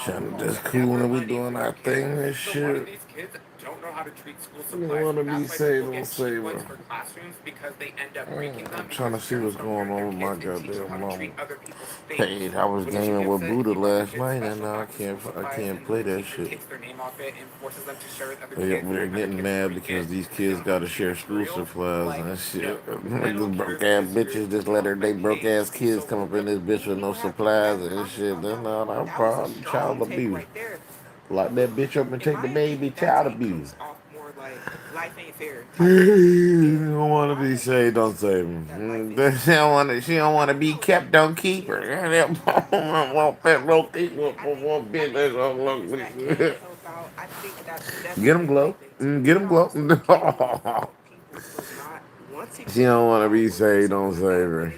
Trying to just cool when we doing our thing and shit. You want to be saved, don't save her. I'm trying to see what's going on with my goddamn mama page. I was gaming with Buddha last night, and now I can't play that shit. We're getting mad because these kids got to share school supplies and shit. Like these broke ass bitches just let they broke ass kids come up in this bitch with no supplies and shit. That's not our problem. Child abuse. Lock that bitch up and take the baby. Child abuse. You don't want to be saved, don't save him. She don't want to. She don't want to be kept, don't keep her. Want that rotate one bitch. That's all. Get him glow. Get him glow. She don't want to be saved, don't save her.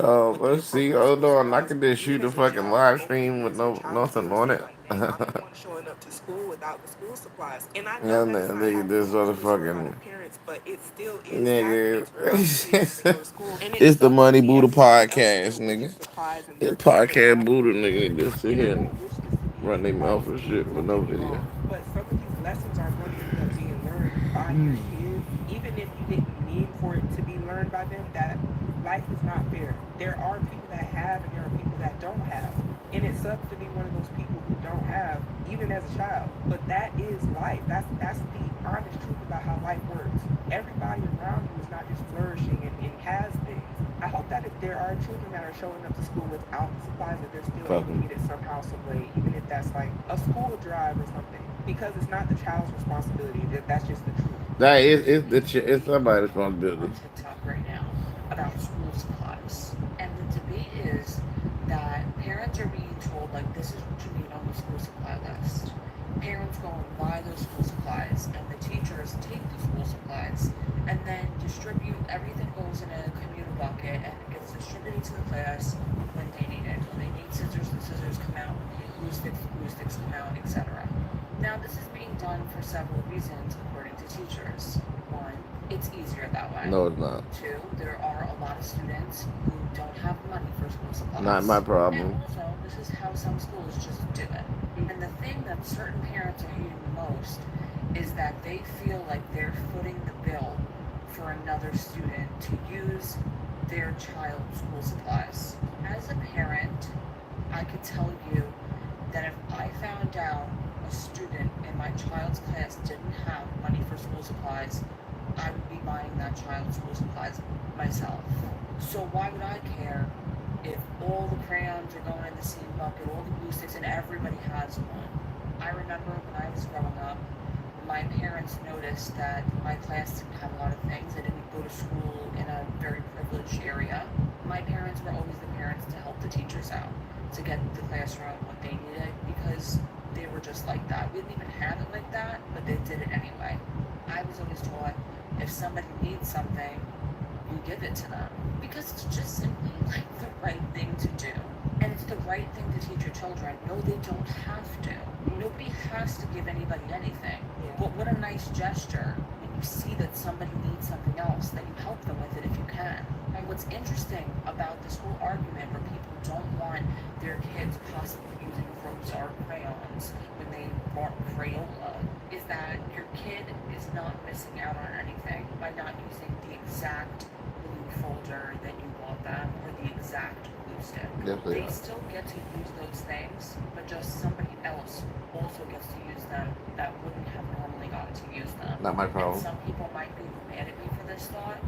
Oh, let's see. Hold on. I can just shoot a fucking live stream with nothing on it. Yeah, nigga, this motherfucking nigga. It's the Money Buddha podcast, nigga. It's podcast Buddha, nigga. Just sit here and run their mouth and shit with no video. Fucking. That is it's somebody's responsibility. TikTok right now about school supplies. And the debate is that parents are being told, like, this is what you need on the school supply list. Parents go and buy those school supplies, and the teachers take the school supplies and then distribute. Everything goes in a communal bucket and it gets distributed to the class when they need it. When they need scissors, the scissors come out. When glue sticks come out, etc. Now, this is being done for several reasons, according to teachers. One, it's easier that way. No, it's not. Two, there are a lot of students who don't have money for school supplies. Not my problem. And also, this is how some schools just do it. And the thing that certain parents are hating the most is that they feel like they're footing the bill for another student to use their child's school supplies. As a parent, I could tell you that if I found out a student in my child's class didn't have money for school supplies, I would be buying that child's school supplies myself. So why would I care if all the crayons are going in the same bucket, all the glue sticks, and everybody has one? I remember when I was growing up, my parents noticed that my class didn't have a lot of things. I didn't go to school in a very privileged area. My parents were always the parents to help the teachers out, to get the classroom what they needed, because they were just like that. We didn't even have it like that, but they did it anyway. I was always taught, if somebody needs something, you give it to them, because it's just simply like the right thing to do. And it's the right thing to teach your children. No, they don't have to. Nobody has to give anybody anything. But what a nice gesture when you see that somebody needs something else, that you help them with it if you can. And what's interesting about this whole argument where people don't want their kids possibly using rose art crayons when they bought Crayola is that your kid is not missing out on anything by not using the exact glue folder that you bought them or the exact glue stick. Definitely They not. still get to use those things, but just somebody else also gets to use them that wouldn't have normally gotten to use them. Not my And problem. some people might be mad at me for this thought,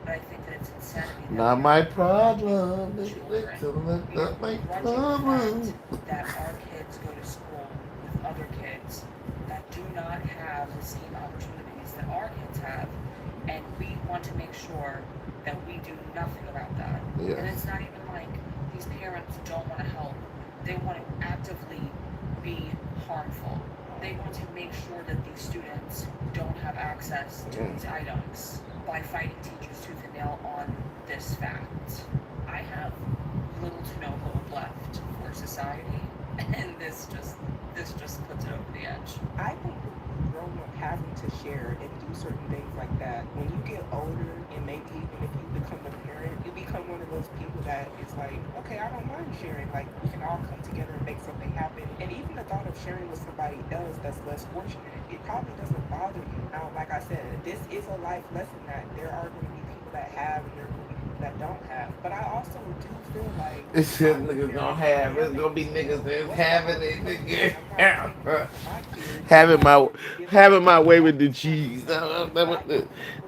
but I think that it's insanity that Not we my are problem. children. Not my Grudging the problem. fact that our kids go to school with other kids do not have the same opportunities that our kids have, and we want to make sure that we do nothing about that. And Yes. it's not even like these parents don't want to help, they want to actively be harmful. They want to make sure that these students don't have access to these items by fighting teachers tooth and nail on this fact. I have little to no hope left for society, and this just puts it over the edge. I think growing up having to share and do certain things like that, when you get older and maybe even if you become a parent, you become one of those people that is like, okay, I don't mind sharing. Like we can all come together and make something happen. And even the thought of sharing with somebody else that's less fortunate, it probably doesn't bother you. Now, like I said, this is a life lesson that there are going to be people that have and there are going to be people that don't have. But I also do feel like It's shit niggas don't have. It's gonna be niggas that's having it, nigga. having my having my way with the cheese.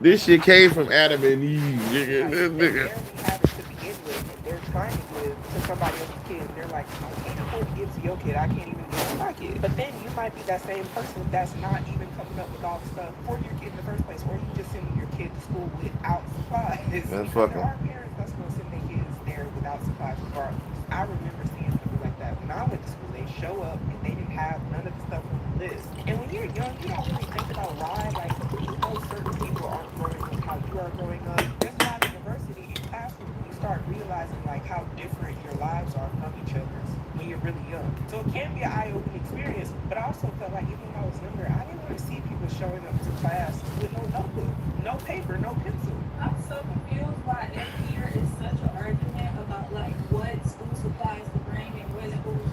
This shit came from Adam and Eve, nigga. Like This they nigga. barely have it to begin with, and they're trying to give to somebody else's kid. And they're like, I can't afford to give to your kid. I can't even give to my kid. But then you might be that same person that's not even coming up with all the stuff for your kid in the first place, or you just sending your kid to school without supplies. That's Because there fucking. are parents that's going to send their kids there without supplies regardless. I remember seeing people like that when I went to school. They show up and they didn't have none of the stuff on the list. And when you're young, you don't really think about why. Like you know, certain people aren't growing up how you are growing up. There's a lot of diversity in classrooms. You start realizing like how different your lives are from each other's when you're really young. So it can be an eye-opening experience. But I also felt like even when I was younger, I didn't want to see people showing up to class with no notebook, no paper, no pencil. I'm so confused why every year is such an argument about like what school supplies to bring and what school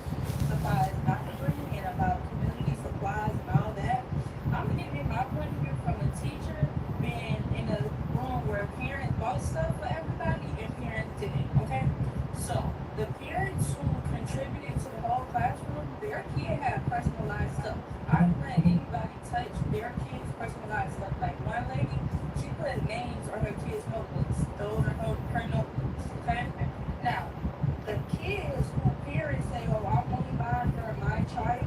supplies not to bring and about community supplies and all that. I'm giving my point of view from a teacher being in a room where parents bought stuff for everybody and parents didn't. Okay? So the parents who contributed to the whole classroom, their kid had personalized stuff. I don't let anybody touch their kids' personalized stuff. Like one lady, she put names on her kids' notebooks. Those are her notebooks. Okay? Now, the kids who parents say, oh, I'm only buying for my child,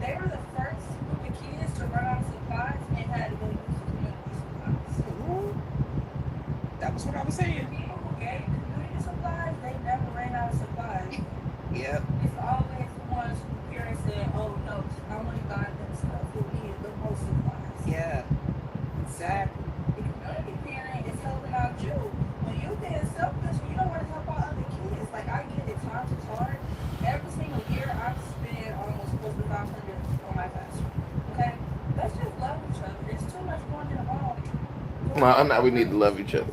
they were the first group of kids to run out of supplies and had to go use community supplies. Ooh, that was what I was The saying. people who gave community supplies, they never ran out of supplies. Yep. It's always the ones who parents said, oh no, I'm only buying them stuff who need the most supplies. Yeah. Exactly. The community parent is helping out you. When you being selfish, you don't want to help out other kids. Like I get it, times is hard. Every single year I've spent almost close to 500 on my classroom. Okay? Let's just love each other. It's too much going involved. Now we need to love each other.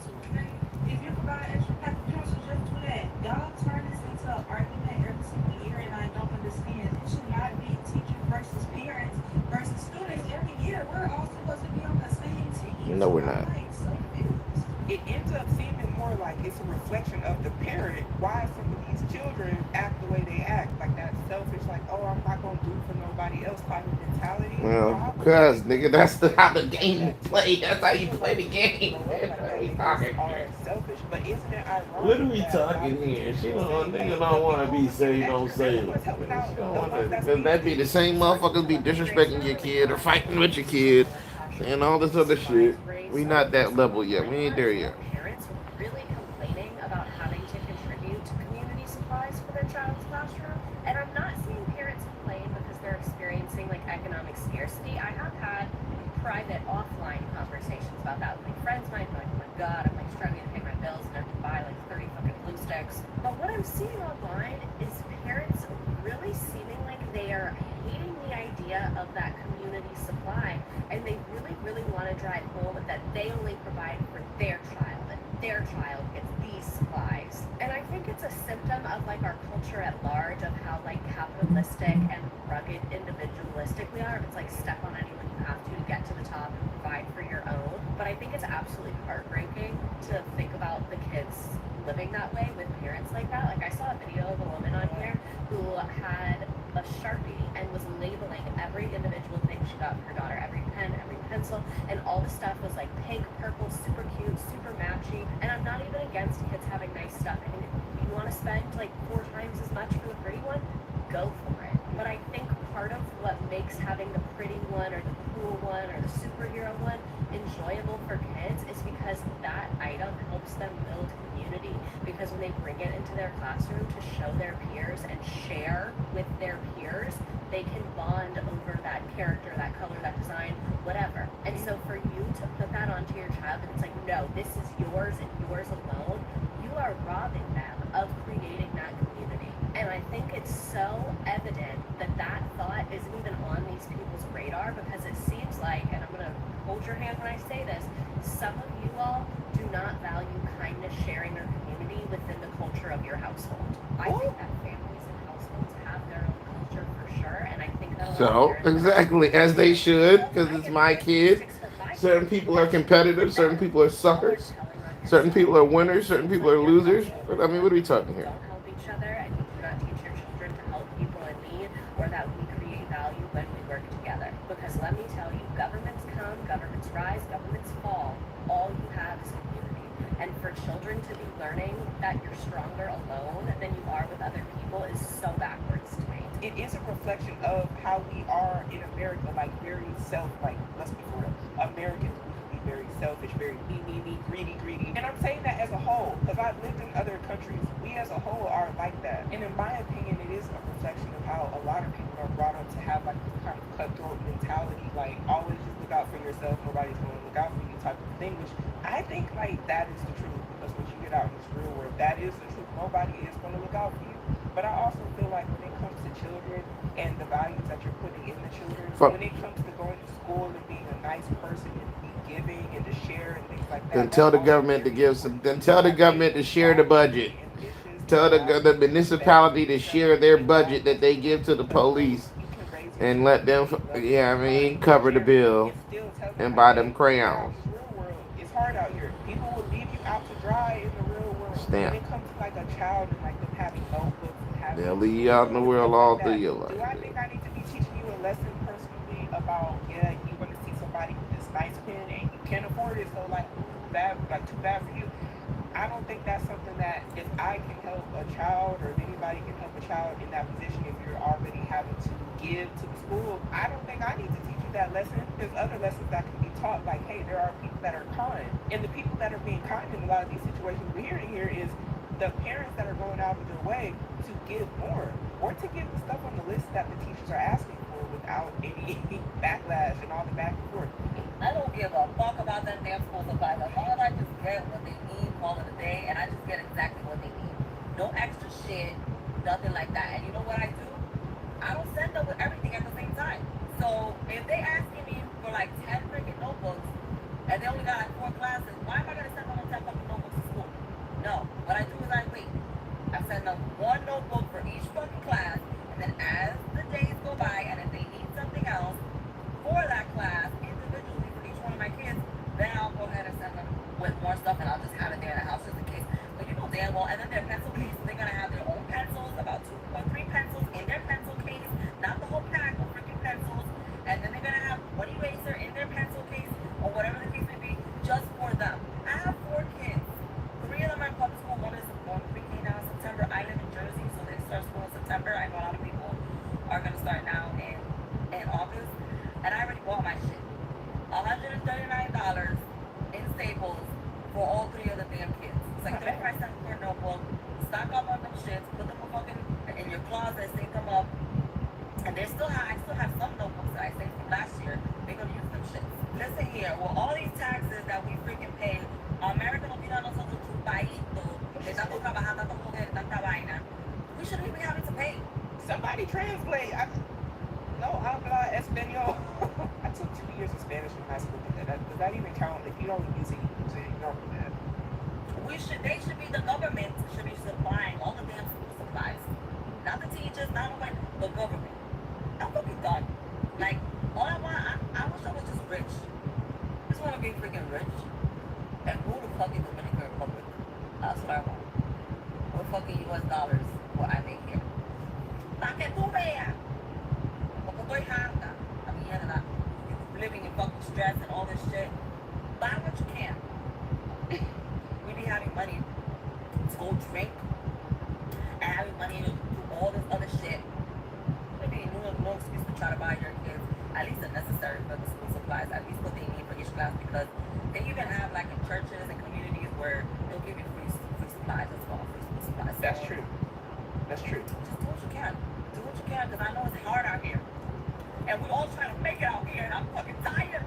If you can buy extra pack of pencils, just do that. Y'all turn this into an argument every single year, and I don't understand. It should not be teachers versus parents versus students. Every year, we're all supposed to be on the same team. No, we're not. Like, so confused. It ends up seeming more like it's a reflection of the parent why some of these children act the way they act, like that selfish, like, oh, I'm not gonna do for nobody else type of mentality. Well, cause nigga, that's how the game played. That's how you play the game. What are we talking here? Selfish, but isn't it ironic? What are we that talking like, here? She people don't, say, nigga hey, don't want to the be people saved, who don't extra, save. they're the ones helping out She the don't want ones to. that's Cause being that be the same motherfuckers be disrespecting your kid or fighting with your kid and all this other shit. We not that level yet. We ain't there yet. Parents really complaining about having to contribute to community supplies for their child's classroom. And I'm not seeing parents complain because they're experiencing like economic scarcity. I have had private offline conversations about that with my friends. Mine, like, oh my god, I'm like struggling to pay my bills and I have to buy like 30 fucking glue sticks. But what I'm seeing online is parents really seeming like they are hating the idea of that community supply, and they really want to drive home that they only provide for their child and their child gets these supplies. And I think it's a symptom of like our culture at large of how like capitalistic and rugged individualistic we are. It's like step on anyone you have to get to the top and provide for your own. But I think it's absolutely heartbreaking to think about the kids living that way with parents like that. Like I saw a video of a woman on here who had a Sharpie and was labeling every individual thing she got for her daughter, every pen, every pencil, and all the stuff was like pink, purple, super cute, super matchy. And I'm not even against kids having nice stuff. I mean, if you want to spend like 4 times as much for the pretty one, go for it. But I think part of what makes having the pretty one or the cool one or the superhero one enjoyable for kids is because that item helps them build community, because when they bring it into their classroom to show their peers and share with their peers, they can bond over that character, that color, that design, whatever. And so for you to put that onto your child and it's like, no, this is yours and yours alone, you are robbing them of creating that community. And I think it's so evident that that thought isn't even on these people's radar, because it seems like, and I'm going to hold your hand when I say this, some of you all do not value kindness, sharing, or community within the culture of your household. I think that families and households have their own culture for sure, and I think that a lot So of parents exactly as they should, because it's my kid. Certain people are competitive. Certain people are suckers. Certain people are winners. Certain people are losers. But I mean, what are we talking here? don't help each other, and you do not teach your children to help people in need, or that we create value when we work together. Because let me tell you, governments come, governments rise, governments fall. All you have is community. And for children to be learning that you're stronger alone than you are with other people is so backwards to me. It is a reflection of how we are in America, like very like, let's be for real. Americans, we can be very selfish, very me, greedy. And I'm saying that as a whole, because I've lived in other countries, we as a whole are like that. And in my opinion, it is a reflection of how a lot of people are brought up to have like this kind of cutthroat mentality, like always just look out for yourself, nobody's going to look out for you type of thing, which I think like that is the truth, because when you get out in this real world, that is the truth. Nobody is going to look out for you. But I also feel like when it comes to children and the values that you're putting in the children, when it comes to going to school and being a nice person and be giving and to share and things like that, Then tell the government to give some. Then tell the government to share the budget. Tell the municipality to share their budget that they give to the police, and let them. Yeah, I mean, cover the bill and buy them crayons. It's hard out here. People will leave you out to dry in the real world. Stamp. When it comes to like a child and like them having notebooks and having, They'll leave you out in the world all through your life. do I think I need to be teaching you a lesson personally about, yeah, you're going to see somebody with this nice pen and you can't afford it, so like bad, like too bad for you. I don't think that's something that if I can help a child or if anybody can help a child in that position, if you're already having to give to the school, I don't think I need to teach you that lesson. There's other lessons that can be taught, like, hey, there are people that are kind. And the people that are being kind in a lot of these situations we're hearing here is the parents that are going out of their way to give more or to give the stuff on the list that the teachers are asking for without any backlash and all the back and forth. I don't give a fuck about that damn school supplies. As long as I just get what they need, call it a day, and I just get exactly what they need. No extra shit, nothing like that. And you know what I do? I don't send them with everything at the same time. So if they asking me for like 10 freaking notebooks and they only got like 4 classes, why am I gonna send them 10 fucking notebooks to school? No. What I do is I wait. I send them 1 notebook for each fucking class, and then as the days go by, and if they need something else for that class individually for each one of my kids, then I'll go ahead and send them with more stuff, and I'll just have it there in the house just in case. But you know damn well, and then their pencil case, they're gonna have their own pencils, about 2 or 3 pencils in their pencil case, not the whole pack of freaking pencils, and then they're gonna have 1 eraser in their pencil case, or whatever the case may be, just for them. I have 4 kids. 3 of them are in public school, 1 is going pre-K now in September. I live in Jersey, so they start school in September. I know a lot of people are gonna start now in August, and I already bought my shit. $139 in Staples for all 3 of the damn kids. It's like 35 cents per notebook. Stock up on them shits, put them fucking in your closet, save them up. And I still have some notebooks that I saved from last year. They're gonna use them shits. Listen here, well, all these taxes that we freaking pay, America no tiene a nosotros chupaditos, de tanto trabajar, tanto joder, tanta vaina. We shouldn't even be having to pay. Somebody translate. No habla español. I took 2 years of Spanish in high school. Does that even count? If you don't use it, you use it. You don't do that. They should be, the government should be supplying all the damn school supplies. Not the teachers, not the government. I'm fucking done. Like, all I want, I wish I was just rich. I just want to be freaking rich and rule the fucking Dominican Republic. That's what I want. With fucking US dollars, what I make here. Pa' que tú veas. Porque estoy harta. I mean, yeah, living in fucking stress and all this shit. Buy what you can. We be having money to go drink and having money to do all this other shit. Maybe no excuse to try to buy your at least the necessary for the school supplies, at least what they need for each class, because they even have like in churches and communities where they'll give you free supplies as well, free school supplies. So That's true. That's true. just do what you can. Do what you can, because I know it's hard out here. And we're all trying to make it out here, and I'm fucking tired.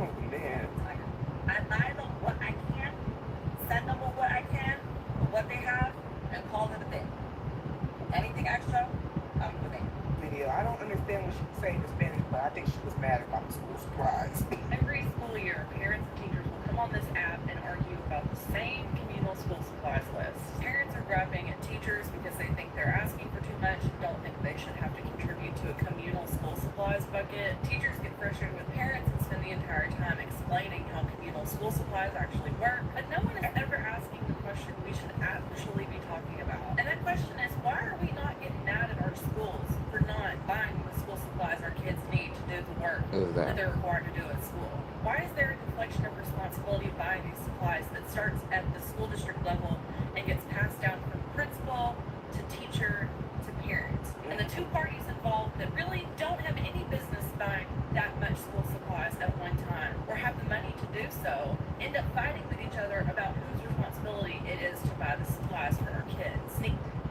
Oh man. Tired. I buy them what I can, send them with what I can, with what they have, and call it a day. Anything extra, I'm with it. Video. I don't understand what she was saying in Spanish, but I think she was mad about the school supplies. Every school year, parents and teachers will come on this app and argue about the same communal school supplies list. Parents are grabbing at teachers because they think they're asking for too much and don't think they should have to contribute to a communal school supplies bucket. Teachers get frustrated with parents and spend the entire time explaining how communal school supplies actually work, but no one is ever asking the question we should actually be talking about. And that question is, why are we not getting mad at our schools for not buying the school supplies our kids need to do the work that they're required to do at school? Why is there a deflection of responsibility buying these supplies that starts at the school district level and gets passed down from principal to teacher to parents? And the two parties involved that really don't have any business buying that much school supplies at one time or have the money to do so end up fighting with each other about whose responsibility it is to buy the supplies for our kids.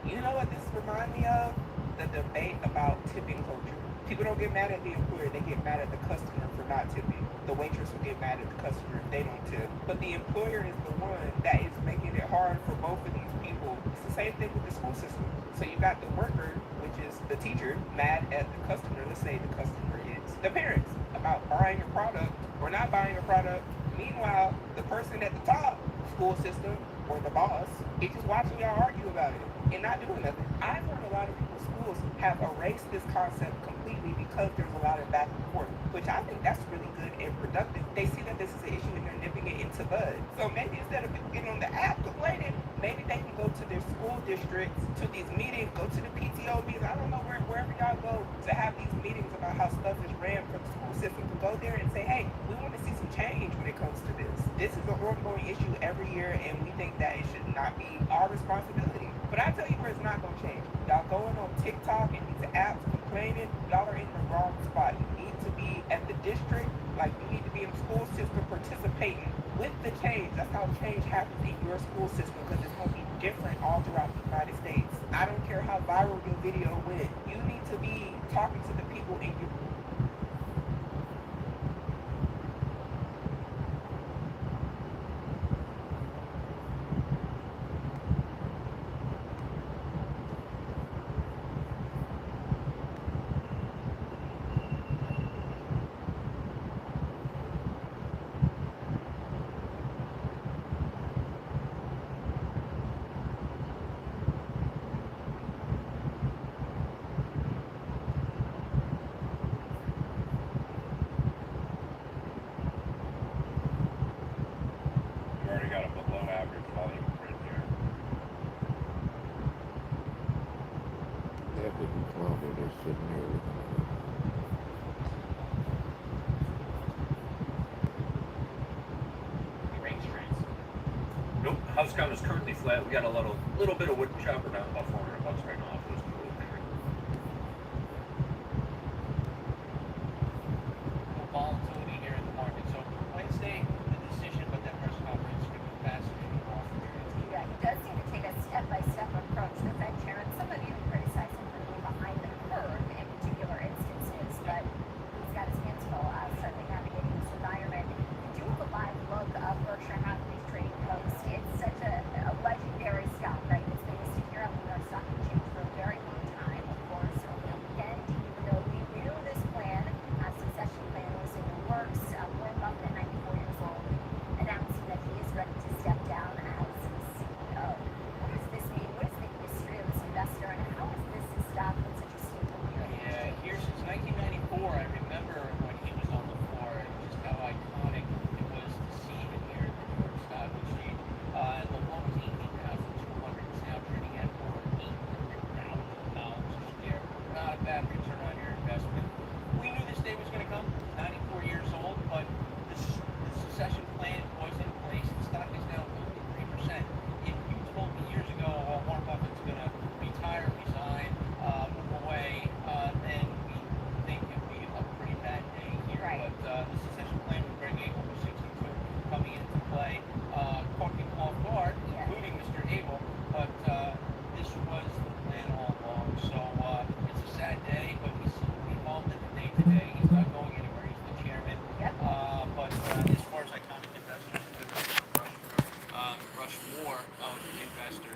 You know what this reminds me of? The debate about tipping culture. People don't get mad at the employer, they get mad at the customer for not tipping. The waitress will get mad at the customer if they don't tip. But the employer is the one that is making it hard for both of these people. It's the same thing with the school system. So you got the worker, which is the teacher, mad at the customer. Let's say the customer is the parents about buying a product or not buying a product. Meanwhile, the person at the top, school system or the boss, is just watching y'all argue about it and not doing nothing. I've heard a lot of people's schools have erased this concept completely because there's a lot of back and forth, which I think that's really good and productive. They see that this is an issue and they're nipping it into bud. So maybe instead of people getting on the app complaining, maybe they can go to their school districts, to these meetings, go to the PTO meetings, I don't know, wherever y'all go to have these meetings about how stuff is ran for the school system, to go there and say, hey, we want to see some change when it comes to this. This is an ongoing issue every year and we think that it should not be our responsibility. But I tell you where it's not going to change. Y'all going on TikTok and these apps complaining, y'all are in the wrong spot. You need to be at the district, like you need to be in the school system participating with the change. That's how change happens in your school system, because it's going to be different all throughout the United States. I don't care how viral your video went. You need to be talking to the people in your You already got a below average volume right there. That would be closer. They're sitting here looking at it. Range trains. Nope, house count is currently flat. We got a little bit of wood chopper down, about $400 right now for this cool thing. Volatility here in the market. So Wednesday, the decision, but that press conference could be fascinating. Yeah, he does seem to take a step-by-step approach. The Fed chair, and somebody even criticized him for being behind the curve in particular instances, but he's got his hands full certainly navigating this environment. We do have a live look of Berkshire Hathaway's trading post. It's such a legendary stock, right? It's famous to hear on the New York Stock Exchange for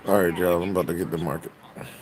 All right, y'all. I'm about to get the market.